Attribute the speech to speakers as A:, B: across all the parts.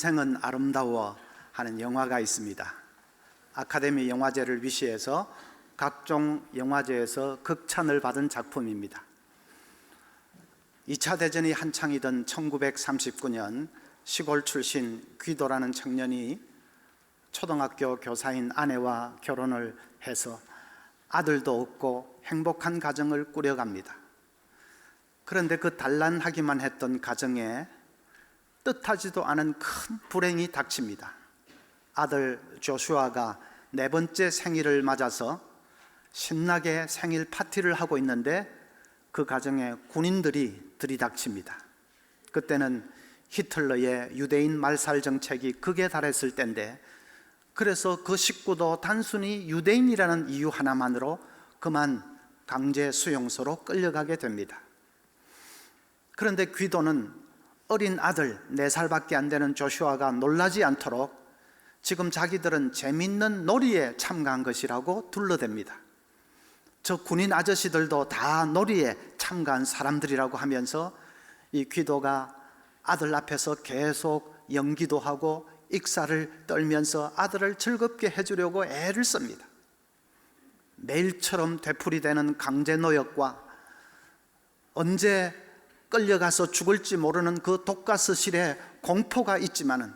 A: 인생은 아름다워 하는 영화가 있습니다. 아카데미 영화제를 위시해서 각종 영화제에서 극찬을 받은 작품입니다. 2차 대전이 한창이던 1939년 시골 출신 귀도라는 청년이 초등학교 교사인 아내와 결혼을 해서 아들도 얻고 행복한 가정을 꾸려갑니다. 그런데 그 단란하기만 했던 가정에 뜻하지도 않은 큰 불행이 닥칩니다. 아들 조슈아가 4번째 생일을 맞아서 신나게 생일 파티를 하고 있는데 그 가정에 군인들이 들이닥칩니다. 그때는 히틀러의 유대인 말살 정책이 극에 달했을 때인데, 그래서 그 식구도 단순히 유대인이라는 이유 하나만으로 그만 강제 수용소로 끌려가게 됩니다. 그런데 귀도는 어린 아들 4살밖에 안 되는 조슈아가 놀라지 않도록 지금 자기들은 재밌는 놀이에 참가한 것이라고 둘러댑니다. 저 군인 아저씨들도 다 놀이에 참가한 사람들이라고 하면서 이 귀도가 아들 앞에서 계속 연기도 하고 익사를 떨면서 아들을 즐겁게 해주려고 애를 씁니다. 매일처럼 되풀이되는 강제노역과 언제 끌려가서 죽을지 모르는 그 독가스실에 공포가 있지만은,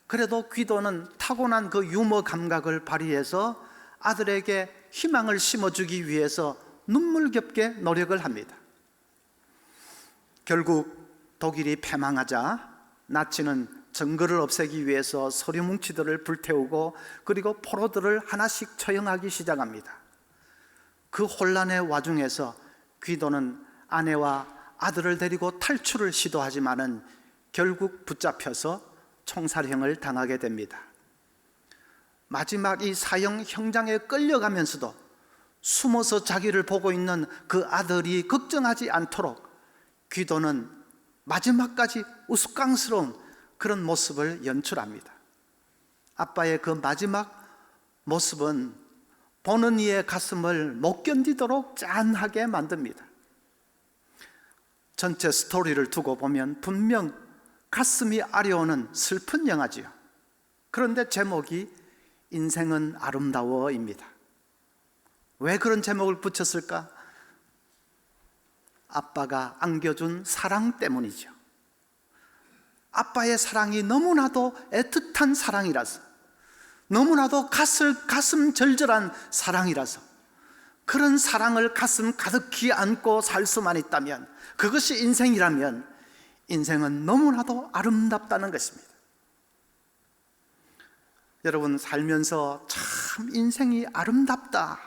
A: 그래도 귀도는 타고난 그 유머 감각을 발휘해서 아들에게 희망을 심어주기 위해서 눈물겹게 노력을 합니다. 결국 독일이 패망하자 나치는 증거를 없애기 위해서 서류 뭉치들을 불태우고 그리고 포로들을 하나씩 처형하기 시작합니다. 그 혼란의 와중에서 귀도는 아내와 아들을 데리고 탈출을 시도하지만은 결국 붙잡혀서 총살형을 당하게 됩니다. 마지막 이 사형 형장에 끌려가면서도 숨어서 자기를 보고 있는 그 아들이 걱정하지 않도록 귀도는 마지막까지 우스꽝스러운 그런 모습을 연출합니다. 아빠의 그 마지막 모습은 보는 이의 가슴을 못 견디도록 짠하게 만듭니다. 전체 스토리를 두고 보면 분명 가슴이 아려오는 슬픈 영화지요. 그런데 제목이 인생은 아름다워입니다. 왜 그런 제목을 붙였을까? 아빠가 안겨준 사랑 때문이죠. 아빠의 사랑이 너무나도 애틋한 사랑이라서, 너무나도 가슴 절절한 사랑이라서, 그런 사랑을 가슴 가득히 안고 살 수만 있다면, 그것이 인생이라면 인생은 너무나도 아름답다는 것입니다. 여러분, 살면서 참 인생이 아름답다,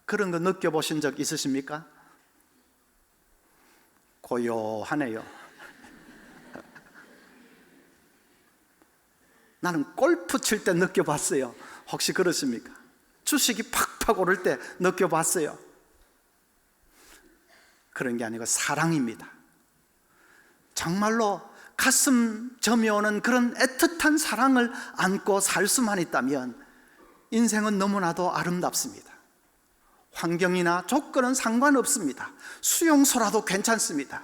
A: 그런 거 느껴보신 적 있으십니까? 고요하네요. 나는 골프 칠 때 느껴봤어요. 혹시 그렇습니까? 주식이 팍팍 오를 때 느껴봤어요. 그런 게 아니고 사랑입니다. 정말로 가슴 저며오는 그런 애틋한 사랑을 안고 살 수만 있다면 인생은 너무나도 아름답습니다. 환경이나 조건은 상관없습니다. 수용소라도 괜찮습니다.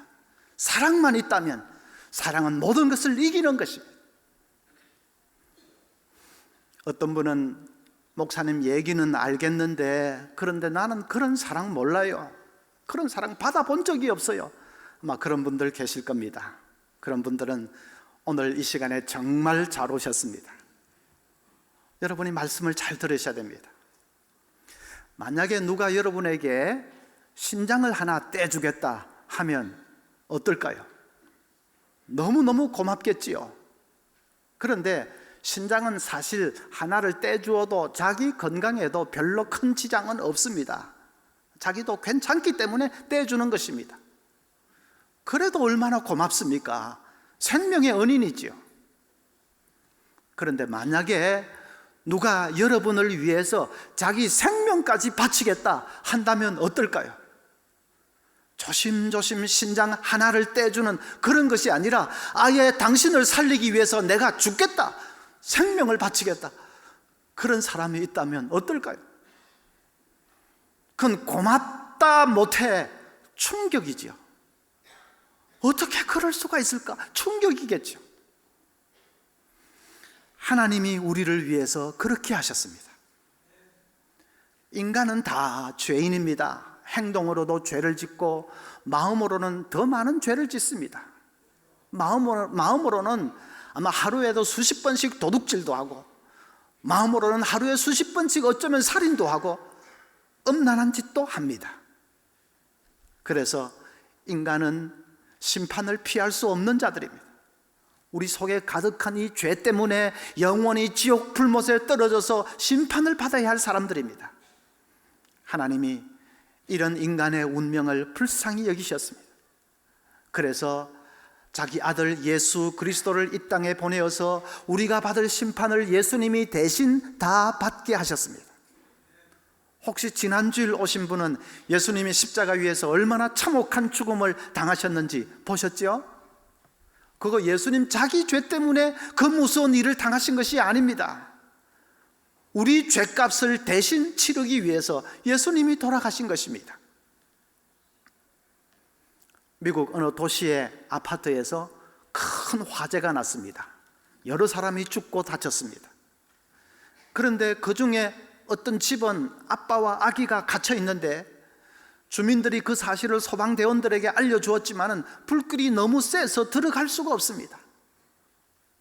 A: 사랑만 있다면 사랑은 모든 것을 이기는 것입니다. 어떤 분은 목사님 얘기는 알겠는데 그런데 나는 그런 사랑 몰라요, 그런 사랑 받아본 적이 없어요, 아마 그런 분들 계실 겁니다. 그런 분들은 오늘 이 시간에 정말 잘 오셨습니다. 여러분이 말씀을 잘 들으셔야 됩니다. 만약에 누가 여러분에게 신장을 하나 떼주겠다 하면 어떨까요? 너무너무 고맙겠지요. 그런데 신장은 사실 하나를 떼주어도 자기 건강에도 별로 큰 지장은 없습니다. 자기도 괜찮기 때문에 떼주는 것입니다. 그래도 얼마나 고맙습니까? 생명의 은인이지요. 그런데 만약에 누가 여러분을 위해서 자기 생명까지 바치겠다 한다면 어떨까요? 조심조심 신장 하나를 떼주는 그런 것이 아니라 아예 당신을 살리기 위해서 내가 죽겠다, 생명을 바치겠다, 그런 사람이 있다면 어떨까요? 그건 고맙다 못해 충격이지요. 어떻게 그럴 수가 있을까? 충격이겠죠. 하나님이 우리를 위해서 그렇게 하셨습니다. 인간은 다 죄인입니다. 행동으로도 죄를 짓고 마음으로는 더 많은 죄를 짓습니다. 마음으로는 아마 하루에도 수십 번씩 도둑질도 하고, 마음으로는 하루에 수십 번씩 어쩌면 살인도 하고 음란한 짓도 합니다. 그래서 인간은 심판을 피할 수 없는 자들입니다. 우리 속에 가득한 이 죄 때문에 영원히 지옥 불못에 떨어져서 심판을 받아야 할 사람들입니다. 하나님이 이런 인간의 운명을 불쌍히 여기셨습니다. 그래서 자기 아들 예수 그리스도를 이 땅에 보내어서 우리가 받을 심판을 예수님이 대신 다 받게 하셨습니다. 혹시 지난주일 오신 분은 예수님이 십자가 위에서 얼마나 참혹한 죽음을 당하셨는지 보셨죠? 그거 예수님 자기 죄 때문에 그 무서운 일을 당하신 것이 아닙니다. 우리 죄값을 대신 치르기 위해서 예수님이 돌아가신 것입니다. 미국 어느 도시의 아파트에서 큰 화재가 났습니다. 여러 사람이 죽고 다쳤습니다. 그런데 그 중에 어떤 집은 아빠와 아기가 갇혀 있는데 주민들이 그 사실을 소방대원들에게 알려주었지만 불길이 너무 세서 들어갈 수가 없습니다.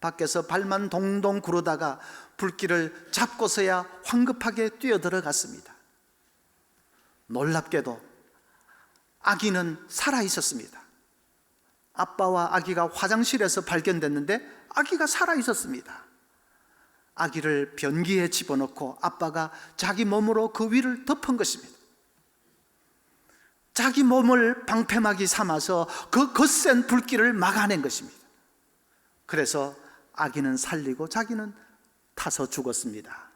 A: 밖에서 발만 동동 구르다가 불길을 잡고서야 황급하게 뛰어들어갔습니다. 놀랍게도 아기는 살아 있었습니다. 아빠와 아기가 화장실에서 발견됐는데 아기가 살아 있었습니다. 아기를 변기에 집어넣고 아빠가 자기 몸으로 그 위를 덮은 것입니다. 자기 몸을 방패막이 삼아서 그 거센 불길을 막아낸 것입니다. 그래서 아기는 살리고 자기는 타서 죽었습니다.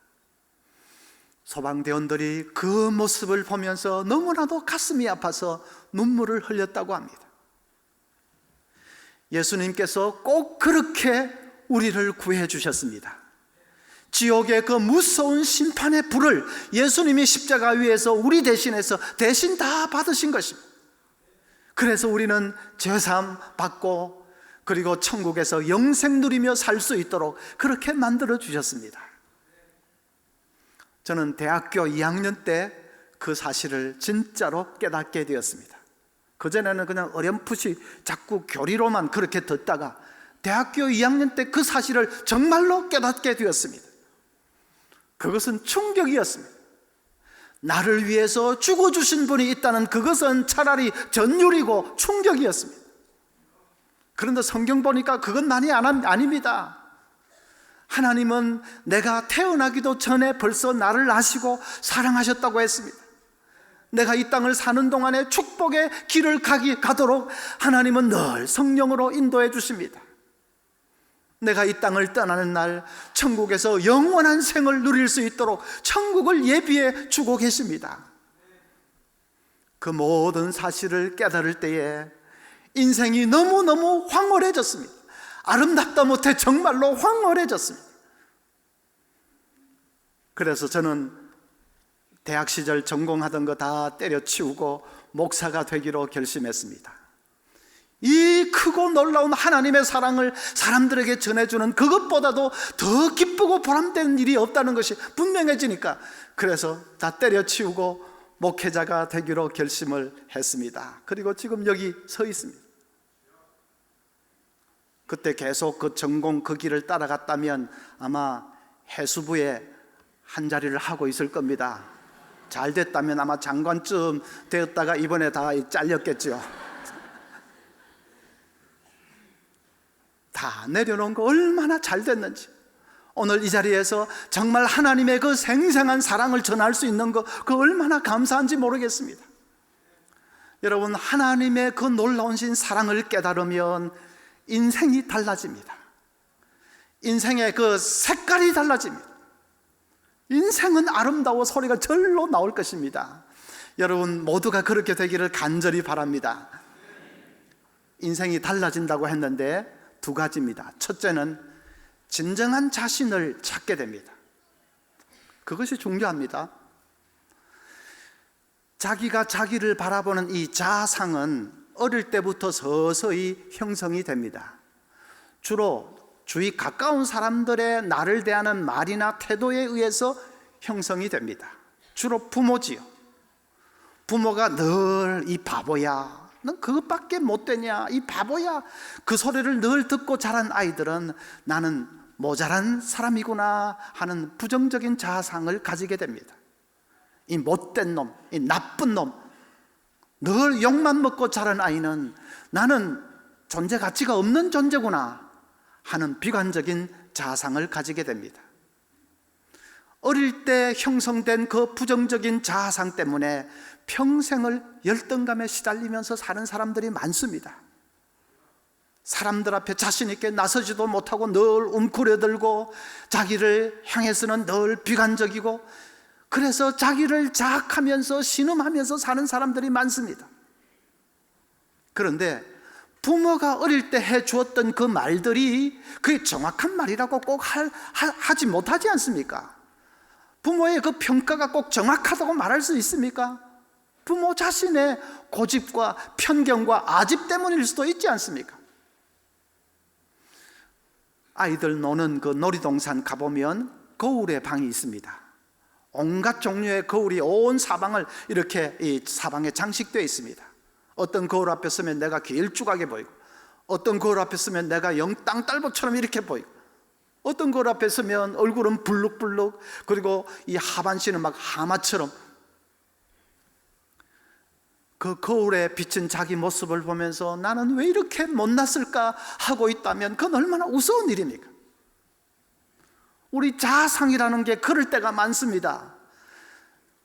A: 소방대원들이 그 모습을 보면서 너무나도 가슴이 아파서 눈물을 흘렸다고 합니다. 예수님께서 꼭 그렇게 우리를 구해 주셨습니다. 지옥의 그 무서운 심판의 불을 예수님이 십자가 위에서 우리 대신해서 대신 다 받으신 것입니다. 그래서 우리는 죄사함 받고 그리고 천국에서 영생 누리며 살 수 있도록 그렇게 만들어 주셨습니다. 저는 대학교 2학년 때 그 사실을 진짜로 깨닫게 되었습니다. 그전에는 그냥 어렴풋이 자꾸 교리로만 그렇게 듣다가 대학교 2학년 때 그 사실을 정말로 깨닫게 되었습니다. 그것은 충격이었습니다. 나를 위해서 죽어주신 분이 있다는 그것은 차라리 전율이고 충격이었습니다. 그런데 성경 보니까 그건 많이 아닙니다. 하나님은 내가 태어나기도 전에 벌써 나를 아시고 사랑하셨다고 했습니다. 내가 이 땅을 사는 동안에 축복의 길을 가도록 하나님은 늘 성령으로 인도해 주십니다. 내가 이 땅을 떠나는 날 천국에서 영원한 생을 누릴 수 있도록 천국을 예비해 주고 계십니다. 그 모든 사실을 깨달을 때에 인생이 너무너무 황홀해졌습니다. 아름답다 못해 정말로 황홀해졌습니다. 그래서 저는 대학 시절 전공하던 거 다 때려치우고 목사가 되기로 결심했습니다. 이 크고 놀라운 하나님의 사랑을 사람들에게 전해주는 그것보다도 더 기쁘고 보람된 일이 없다는 것이 분명해지니까 그래서 다 때려치우고 목회자가 되기로 결심을 했습니다. 그리고 지금 여기 서 있습니다. 그때 계속 그 전공 그 길을 따라갔다면 아마 해수부에 한 자리를 하고 있을 겁니다. 잘 됐다면 아마 장관쯤 되었다가 이번에 다 잘렸겠죠. 다 내려놓은 거 얼마나 잘 됐는지, 오늘 이 자리에서 정말 하나님의 그 생생한 사랑을 전할 수 있는 거 그 얼마나 감사한지 모르겠습니다. 여러분, 하나님의 그 놀라우신 사랑을 깨달으면 인생이 달라집니다. 인생의 그 색깔이 달라집니다. 인생은 아름다워 소리가 절로 나올 것입니다. 여러분 모두가 그렇게 되기를 간절히 바랍니다. 인생이 달라진다고 했는데 두 가지입니다. 첫째는 진정한 자신을 찾게 됩니다. 그것이 중요합니다. 자기가 자기를 바라보는 이 자상은 어릴 때부터 서서히 형성이 됩니다. 주로 주위 가까운 사람들의 나를 대하는 말이나 태도에 의해서 형성이 됩니다. 주로 부모지요. 부모가 늘 이 바보야, 넌 그것밖에 못 되냐, 이 바보야, 그 소리를 늘 듣고 자란 아이들은 나는 모자란 사람이구나 하는 부정적인 자아상을 가지게 됩니다. 이 못된 놈, 이 나쁜 놈, 늘 욕만 먹고 자란 아이는 나는 존재 가치가 없는 존재구나 하는 비관적인 자아상을 가지게 됩니다. 어릴 때 형성된 그 부정적인 자아상 때문에 평생을 열등감에 시달리면서 사는 사람들이 많습니다. 사람들 앞에 자신 있게 나서지도 못하고 늘 움츠러들고 자기를 향해서는 늘 비관적이고, 그래서 자기를 자학하면서 신음하면서 사는 사람들이 많습니다. 그런데 부모가 어릴 때 해주었던 그 말들이 그게 정확한 말이라고 꼭 하지 못하지 않습니까? 부모의 그 평가가 꼭 정확하다고 말할 수 있습니까? 부모 자신의 고집과 편견과 아집 때문일 수도 있지 않습니까? 아이들 노는 그 놀이동산 가보면 거울의 방이 있습니다. 온갖 종류의 거울이 온 사방을 이렇게 이 사방에 장식되어 있습니다. 어떤 거울 앞에 서면 내가 길쭉하게 보이고, 어떤 거울 앞에 서면 내가 영땅딸보처럼 이렇게 보이고, 어떤 거울 앞에 서면 얼굴은 불룩불룩, 그리고 이 하반신은 막 하마처럼. 그 거울에 비친 자기 모습을 보면서 나는 왜 이렇게 못났을까 하고 있다면 그건 얼마나 우스운 일입니까? 우리 자아상이라는 게 그럴 때가 많습니다.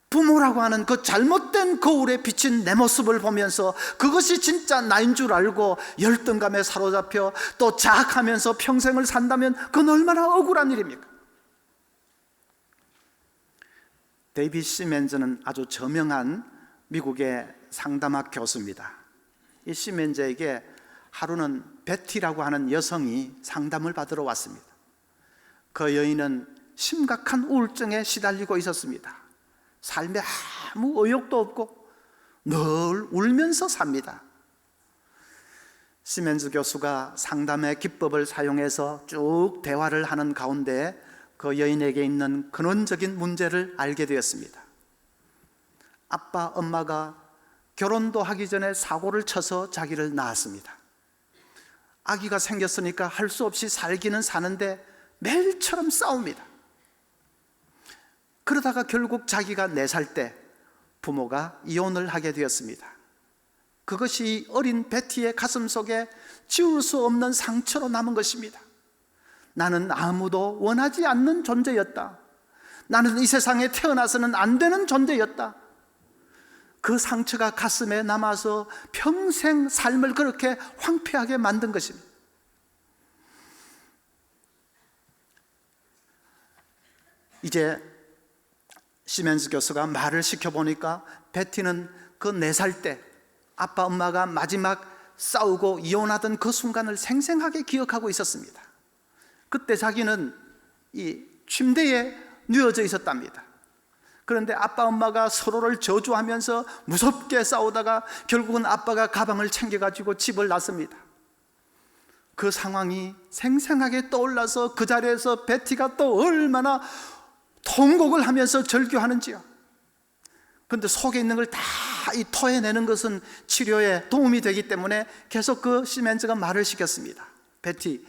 A: 부모라고 하는 그 잘못된 거울에 비친 내 모습을 보면서 그것이 진짜 나인 줄 알고 열등감에 사로잡혀 또 자학하면서 평생을 산다면 그건 얼마나 억울한 일입니까? 데이빗 시멘즈는 아주 저명한 미국의 상담학 교수입니다. 이 시멘즈에게 하루는 베티라고 하는 여성이 상담을 받으러 왔습니다. 그 여인은 심각한 우울증에 시달리고 있었습니다. 삶에 아무 의욕도 없고 늘 울면서 삽니다. 시멘즈 교수가 상담의 기법을 사용해서 쭉 대화를 하는 가운데 그 여인에게 있는 근원적인 문제를 알게 되었습니다. 아빠, 엄마가 결혼도 하기 전에 사고를 쳐서 자기를 낳았습니다. 아기가 생겼으니까 할 수 없이 살기는 사는데 매일처럼 싸웁니다. 그러다가 결국 자기가 4살 때 부모가 이혼을 하게 되었습니다. 그것이 어린 베티의 가슴 속에 지울 수 없는 상처로 남은 것입니다. 나는 아무도 원하지 않는 존재였다. 나는 이 세상에 태어나서는 안 되는 존재였다. 그 상처가 가슴에 남아서 평생 삶을 그렇게 황폐하게 만든 것입니다. 이제 시멘즈 교수가 말을 시켜보니까 베티는 그 4살 때 아빠 엄마가 마지막 싸우고 이혼하던 그 순간을 생생하게 기억하고 있었습니다. 그때 자기는 이 침대에 누워져 있었답니다. 그런데 아빠 엄마가 서로를 저주하면서 무섭게 싸우다가 결국은 아빠가 가방을 챙겨가지고 집을 났습니다. 그 상황이 생생하게 떠올라서 그 자리에서 베티가 또 얼마나 통곡을 하면서 절규하는지요. 그런데 속에 있는 걸 다 이 토해내는 것은 치료에 도움이 되기 때문에 계속 그 시멘즈가 말을 시켰습니다. 베티,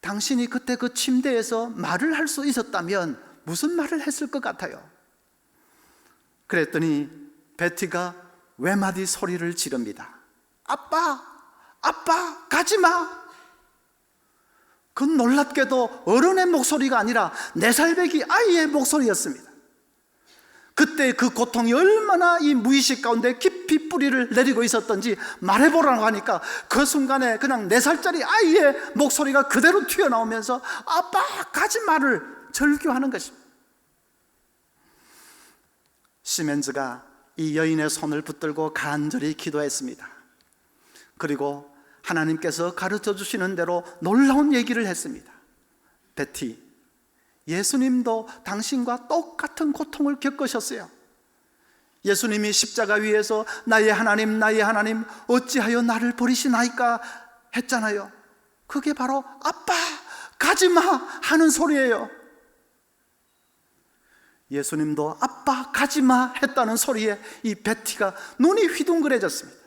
A: 당신이 그때 그 침대에서 말을 할 수 있었다면 무슨 말을 했을 것 같아요? 그랬더니 베티가 외마디 소리를 지릅니다. 아빠, 아빠, 가지마. 그건 놀랍게도 어른의 목소리가 아니라 4살배기 아이의 목소리였습니다. 그때 그 고통이 얼마나 이 무의식 가운데 깊이 뿌리를 내리고 있었던지 말해보라고 하니까 그 순간에 그냥 4살짜리 아이의 목소리가 그대로 튀어나오면서 아빠, 가지마를 절규하는 것입니다. 시멘즈가 이 여인의 손을 붙들고 간절히 기도했습니다. 그리고 하나님께서 가르쳐 주시는 대로 놀라운 얘기를 했습니다. 베티, 예수님도 당신과 똑같은 고통을 겪으셨어요. 예수님이 십자가 위에서 나의 하나님, 나의 하나님, 어찌하여 나를 버리시나이까 했잖아요. 그게 바로 아빠, 가지마 하는 소리예요. 예수님도 아빠 가지마 했다는 소리에 이 베티가 눈이 휘둥그레졌습니다.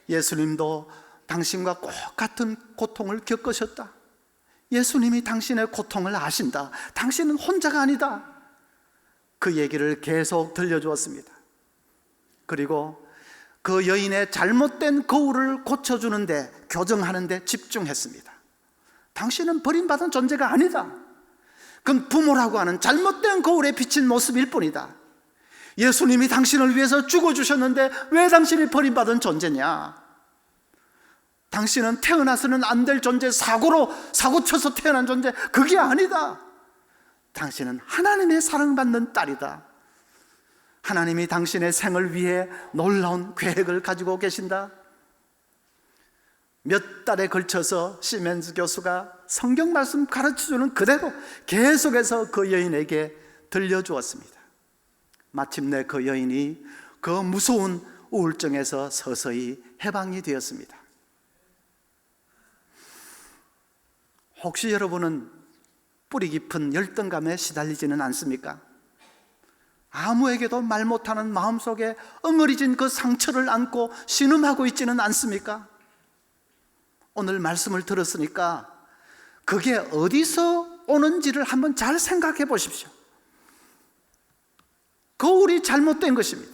A: 예수님도 당신과 똑같은 고통을 겪으셨다. 예수님이 당신의 고통을 아신다. 당신은 혼자가 아니다. 그 얘기를 계속 들려주었습니다. 그리고 그 여인의 잘못된 거울을 고쳐주는데, 교정하는데 집중했습니다. 당신은 버림받은 존재가 아니다. 그건 부모라고 하는 잘못된 거울에 비친 모습일 뿐이다. 예수님이 당신을 위해서 죽어주셨는데 왜 당신이 버림받은 존재냐? 당신은 태어나서는 안 될 존재, 사고 쳐서 태어난 존재, 그게 아니다. 당신은 하나님의 사랑받는 딸이다. 하나님이 당신의 생을 위해 놀라운 계획을 가지고 계신다. 몇 달에 걸쳐서 시멘즈 교수가 성경 말씀 가르쳐주는 그대로 계속해서 그 여인에게 들려주었습니다. 마침내 그 여인이 그 무서운 우울증에서 서서히 해방이 되었습니다. 혹시 여러분은 뿌리 깊은 열등감에 시달리지는 않습니까? 아무에게도 말 못하는 마음속에 엉어리진 그 상처를 안고 신음하고 있지는 않습니까? 오늘 말씀을 들었으니까 그게 어디서 오는지를 한번 잘 생각해 보십시오. 거울이 잘못된 것입니다.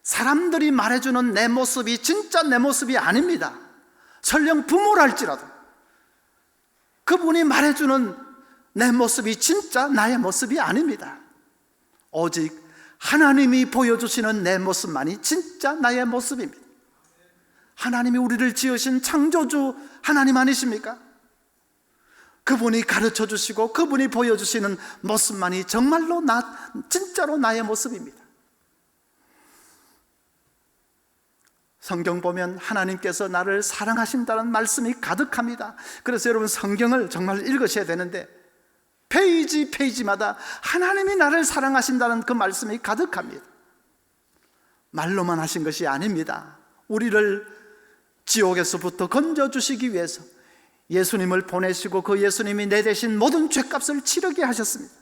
A: 사람들이 말해주는 내 모습이 진짜 내 모습이 아닙니다. 설령 부모랄지라도 그분이 말해주는 내 모습이 진짜 나의 모습이 아닙니다. 오직 하나님이 보여주시는 내 모습만이 진짜 나의 모습입니다. 하나님이 우리를 지으신 창조주 하나님 아니십니까? 그분이 가르쳐 주시고 그분이 보여주시는 모습만이 정말로 진짜로 나의 모습입니다. 성경 보면 하나님께서 나를 사랑하신다는 말씀이 가득합니다. 그래서 여러분 성경을 정말 읽으셔야 되는데 페이지마다 하나님이 나를 사랑하신다는 그 말씀이 가득합니다. 말로만 하신 것이 아닙니다. 우리를 지옥에서부터 건져주시기 위해서 예수님을 보내시고 그 예수님이 내 대신 모든 죄값을 치르게 하셨습니다.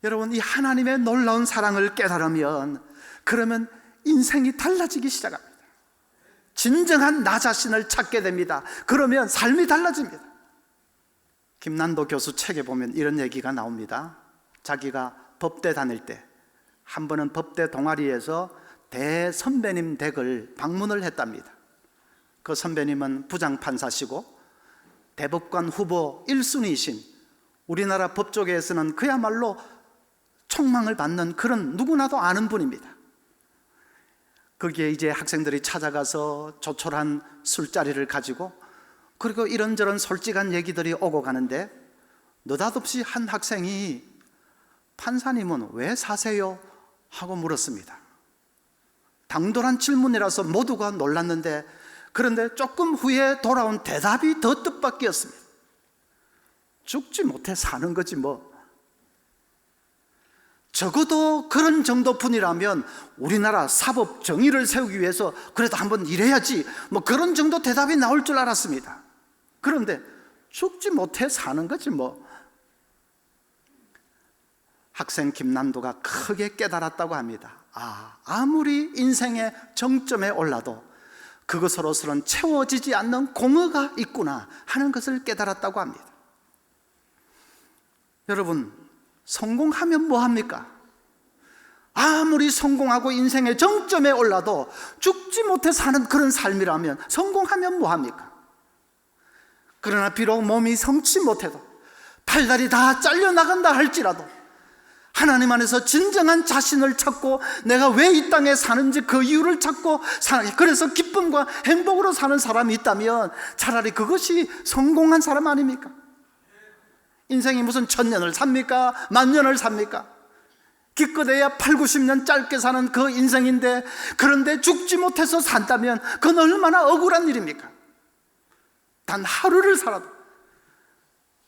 A: 여러분, 이 하나님의 놀라운 사랑을 깨달으면 그러면 인생이 달라지기 시작합니다. 진정한 나 자신을 찾게 됩니다. 그러면 삶이 달라집니다. 김난도 교수 책에 보면 이런 얘기가 나옵니다. 자기가 법대 다닐 때 한 번은 법대 동아리에서 대선배님 댁을 방문을 했답니다. 그 선배님은 부장판사시고 대법관 후보 1순위이신 우리나라 법조계에서는 그야말로 총망을 받는 그런 누구나도 아는 분입니다. 거기에 이제 학생들이 찾아가서 조촐한 술자리를 가지고 그리고 이런저런 솔직한 얘기들이 오고 가는데 느닷없이 한 학생이 판사님은 왜 사세요? 하고 물었습니다. 당돌한 질문이라서 모두가 놀랐는데 그런데 조금 후에 돌아온 대답이 더 뜻밖이었습니다. 죽지 못해 사는 거지 뭐. 적어도 그런 정도뿐이라면 우리나라 사법 정의를 세우기 위해서 그래도 한번 일해야지 뭐 그런 정도 대답이 나올 줄 알았습니다. 그런데 죽지 못해 사는 거지 뭐. 학생 김난도가 크게 깨달았다고 합니다. 아무리 인생의 정점에 올라도 그것으로서는 채워지지 않는 공허가 있구나 하는 것을 깨달았다고 합니다. 여러분, 성공하면 뭐합니까? 아무리 성공하고 인생의 정점에 올라도 죽지 못해 사는 그런 삶이라면 성공하면 뭐합니까? 그러나 비록 몸이 성치 못해도 팔다리 다 잘려나간다 할지라도 하나님 안에서 진정한 자신을 찾고 내가 왜 이 땅에 사는지 그 이유를 찾고 그래서 기쁨과 행복으로 사는 사람이 있다면 차라리 그것이 성공한 사람 아닙니까? 인생이 무슨 1000년을 삽니까? 10,000년을 삽니까? 기껏해야 8, 90년 짧게 사는 그 인생인데 그런데 죽지 못해서 산다면 그건 얼마나 억울한 일입니까? 단 하루를 살아도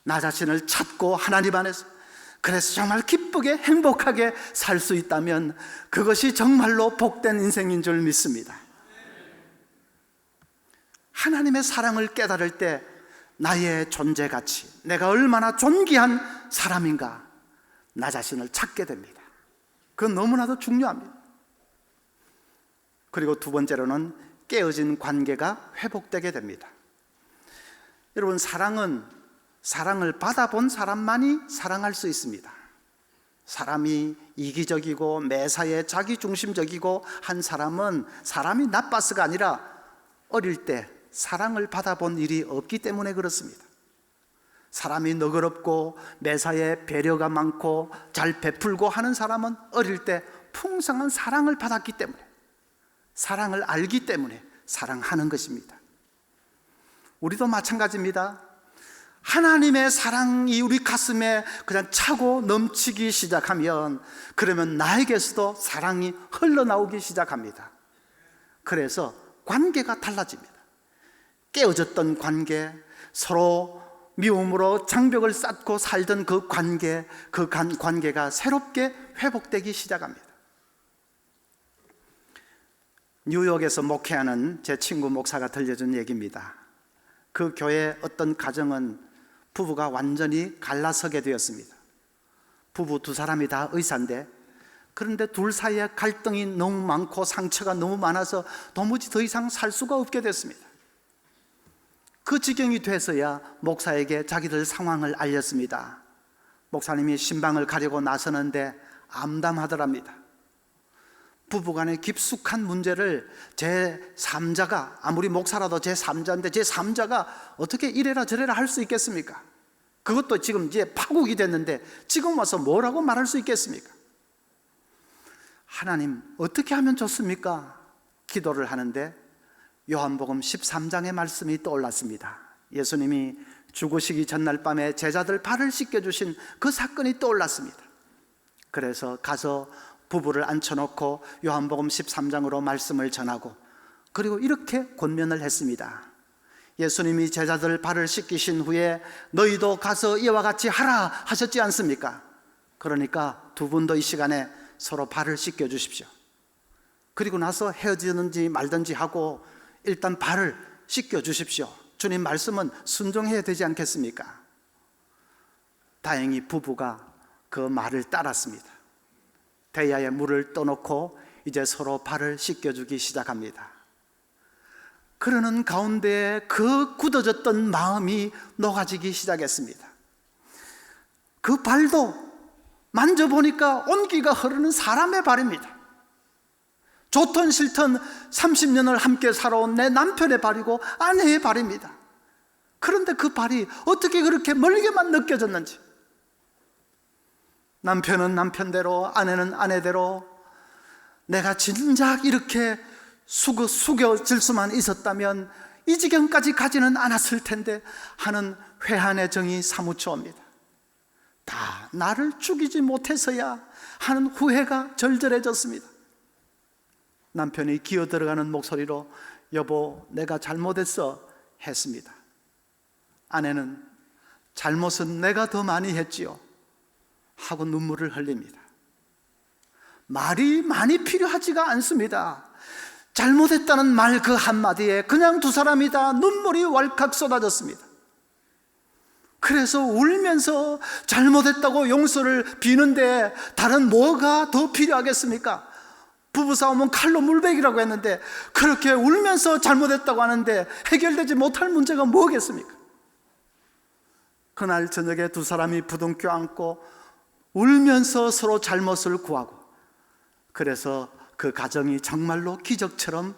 A: 나 자신을 찾고 하나님 안에서 그래서 정말 기쁘게 행복하게 살 수 있다면 그것이 정말로 복된 인생인 줄 믿습니다. 하나님의 사랑을 깨달을 때 나의 존재 가치, 내가 얼마나 존귀한 사람인가, 나 자신을 찾게 됩니다. 그건 너무나도 중요합니다. 그리고 두 번째로는 깨어진 관계가 회복되게 됩니다. 여러분, 사랑을 받아본 사람만이 사랑할 수 있습니다. 사람이 이기적이고 매사에 자기중심적이고 한 사람은 사람이 나빠서가 아니라 어릴 때 사랑을 받아본 일이 없기 때문에 그렇습니다. 사람이 너그럽고 매사에 배려가 많고 잘 베풀고 하는 사람은 어릴 때 풍성한 사랑을 받았기 때문에, 사랑을 알기 때문에 사랑하는 것입니다. 우리도 마찬가지입니다. 하나님의 사랑이 우리 가슴에 그냥 차고 넘치기 시작하면, 그러면 나에게서도 사랑이 흘러나오기 시작합니다. 그래서 관계가 달라집니다. 깨어졌던 관계, 서로 미움으로 장벽을 쌓고 살던 그 관계가 새롭게 회복되기 시작합니다. 뉴욕에서 목회하는 제 친구 목사가 들려준 얘기입니다. 그 교회 어떤 가정은 부부가 완전히 갈라서게 되었습니다. 부부 두 사람이 다 의사인데, 그런데 둘 사이에 갈등이 너무 많고 상처가 너무 많아서 도무지 더 이상 살 수가 없게 됐습니다. 그 지경이 돼서야 목사에게 자기들 상황을 알렸습니다. 목사님이 신방을 가려고 나서는데 암담하더랍니다. 부부간의 깊숙한 문제를 제3자가, 아무리 목사라도 제3자인데 제3자가 어떻게 이래라 저래라 할 수 있겠습니까? 그것도 지금 이제 파국이 됐는데 지금 와서 뭐라고 말할 수 있겠습니까? 하나님, 어떻게 하면 좋습니까? 기도를 하는데 요한복음 13장의 말씀이 떠올랐습니다. 예수님이 죽으시기 전날 밤에 제자들 발을 씻겨주신 그 사건이 떠올랐습니다. 그래서 가서 부부를 앉혀놓고 요한복음 13장으로 말씀을 전하고, 그리고 이렇게 권면을 했습니다. 예수님이 제자들 발을 씻기신 후에 너희도 가서 이와 같이 하라 하셨지 않습니까? 그러니까 두 분도 이 시간에 서로 발을 씻겨 주십시오. 그리고 나서 헤어지든지 말든지 하고 일단 발을 씻겨 주십시오. 주님 말씀은 순종해야 되지 않겠습니까? 다행히 부부가 그 말을 따랐습니다. 대야에 물을 떠놓고 이제 서로 발을 씻겨주기 시작합니다. 그러는 가운데 그 굳어졌던 마음이 녹아지기 시작했습니다. 그 발도 만져보니까 온기가 흐르는 사람의 발입니다. 좋든 싫든 30년을 함께 살아온 내 남편의 발이고 아내의 발입니다. 그런데 그 발이 어떻게 그렇게 멀게만 느껴졌는지, 남편은 남편대로, 아내는 아내대로, 내가 진작 이렇게 숙여질 수만 있었다면 이 지경까지 가지는 않았을 텐데 하는 회한의 정이 사무쳐 옵니다. 다 나를 죽이지 못해서야 하는 후회가 절절해졌습니다. 남편이 기어 들어가는 목소리로 여보, 내가 잘못했어 했습니다. 아내는 잘못은 내가 더 많이 했지요 하고 눈물을 흘립니다. 말이 많이 필요하지가 않습니다. 잘못했다는 말 그 한마디에 그냥 두 사람이 다 눈물이 왈칵 쏟아졌습니다. 그래서 울면서 잘못했다고 용서를 비는데 다른 뭐가 더 필요하겠습니까? 부부싸움은 칼로 물베기라고 했는데 그렇게 울면서 잘못했다고 하는데 해결되지 못할 문제가 뭐겠습니까? 그날 저녁에 두 사람이 부둥켜 안고 울면서 서로 잘못을 구하고, 그래서 그 가정이 정말로 기적처럼,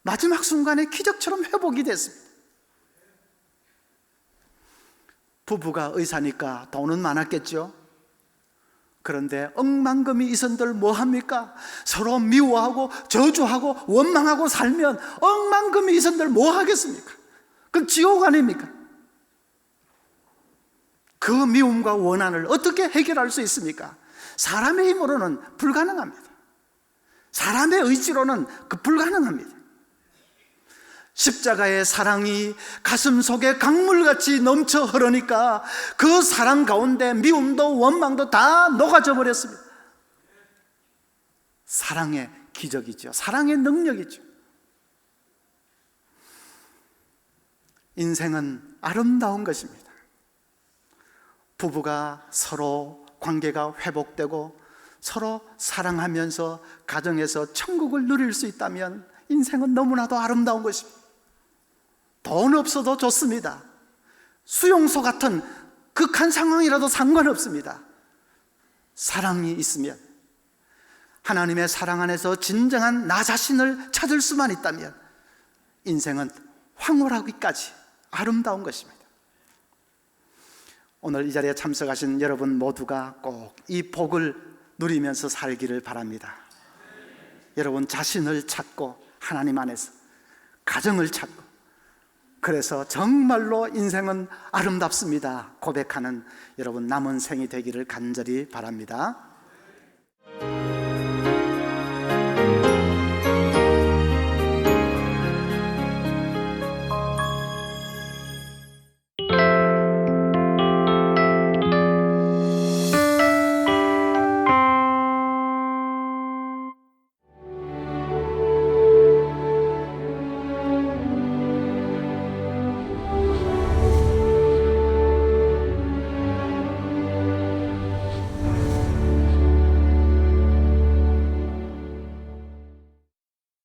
A: 마지막 순간에 기적처럼 회복이 됐습니다. 부부가 의사니까 돈은 많았겠죠. 그런데 억만금이 있은들 뭐합니까? 서로 미워하고 저주하고 원망하고 살면 억만금이 있은들 뭐하겠습니까? 그건 지옥 아닙니까? 그 미움과 원한을 어떻게 해결할 수 있습니까? 사람의 힘으로는 불가능합니다. 사람의 의지로는 불가능합니다. 십자가의 사랑이 가슴 속에 강물같이 넘쳐 흐르니까 그 사랑 가운데 미움도 원망도 다 녹아져 버렸습니다. 사랑의 기적이죠. 사랑의 능력이죠. 인생은 아름다운 것입니다. 부부가 서로 관계가 회복되고 서로 사랑하면서 가정에서 천국을 누릴 수 있다면 인생은 너무나도 아름다운 것입니다. 돈 없어도 좋습니다. 수용소 같은 극한 상황이라도 상관없습니다. 사랑이 있으면, 하나님의 사랑 안에서 진정한 나 자신을 찾을 수만 있다면 인생은 황홀하기까지 아름다운 것입니다. 오늘 이 자리에 참석하신 여러분 모두가 꼭 이 복을 누리면서 살기를 바랍니다. 여러분 자신을 찾고 하나님 안에서 가정을 찾고, 그래서 정말로 인생은 아름답습니다 고백하는 여러분 남은 생이 되기를 간절히 바랍니다.